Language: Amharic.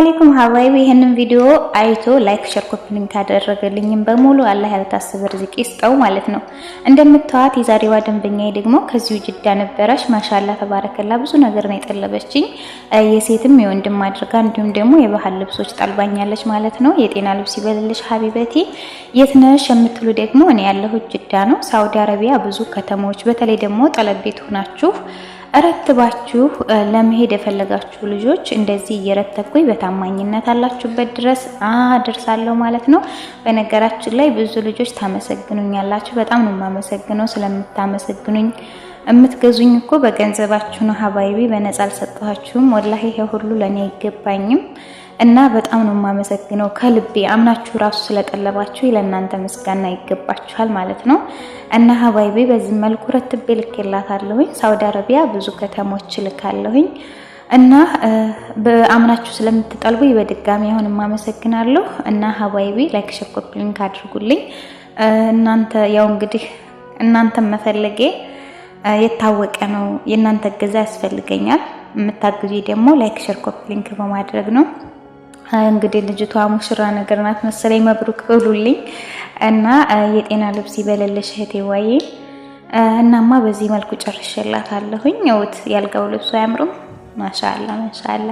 አለይኩም ሀባይቢ ይሄንን ቪዲዮ አይቶ ላይክ ሼር ኮፒ ሊንክ ያደረገልኝም በሙሉ አላህ ያልታሰበ ርዝቅ ይስጠው ማለት ነው። እንደምታዋት የዛሬዋ ደንበኛዬ ደግሞ ከዚሁ ጅዳ ነበረች። ማሻአላ ተባረከላ ብዙ ነገር ነው የጠለበችኝ። የሴትም የወንድም አድርጋ እንዲሁም ደግሞ የባህል ልብሶች ጠልባኛለች ማለት ነው። የጤና ልብስ ይበልልሽ ሀቢበቲ። የት ነሽ የምትሉ ደግሞ እኔ ያለሁት ጅዳ ነው። ሳውዲ አረቢያ ብዙ ከተሞች በተለይ ደግሞ ጠለብ ቤት ሆናችሁ እረትባችሁ ለመሄድ የፈለጋችሁ ልጆች እንደዚህ እየረተብኩኝ በታማኝነት አላችሁበት ድረስ አደርሳለሁ ማለት ነው። በነገራችን ላይ ብዙ ልጆች ታመሰግኑኛላችሁ። በጣም ነው የማመሰግነው ስለምታመሰግኑኝ። የምትገዙኝ እኮ በገንዘባችሁ ነው ሀባይቢ፣ በነፃ አልሰጣችሁም። ወላሂ ይሄ ሁሉ ለኔ አይገባኝም እና በጣም ነው የማመሰግነው ከልቤ። አምናችሁ ራሱ ስለጠለባችሁ ለእናንተ ምስጋና ይገባችኋል ማለት ነው። እና ሀባይቢ በዚህ መልኩ ረትቤ ልኬላታለሁኝ። ሳውዲ አረቢያ ብዙ ከተሞች ልካለሁኝ እና በአምናችሁ ስለምትጠልቡኝ በድጋሚ አሁን የማመሰግናለሁ። እና ሀባይቢ ላይክ ሼር ኮፒ ሊንክ አድርጉልኝ። እናንተ ያው እንግዲህ እናንተ መፈለጌ የታወቀ ነው። የእናንተ እገዛ ያስፈልገኛል። የምታግዙ ደግሞ ላይክ ሼር ኮፒ ሊንክ በማድረግ ነው። እንግዲህ ልጅቷ ሙሽራ ነገር ናት መሰለኝ። መብሩክ በሉልኝ እና የጤና ልብስ ይበልልሽ እህቴ ዋዬ። እናማ በዚህ መልኩ ጨርሼላታለሁኝ። ያልጋው ልብሱ አያምሩም? ማሻአላ ማሻአላ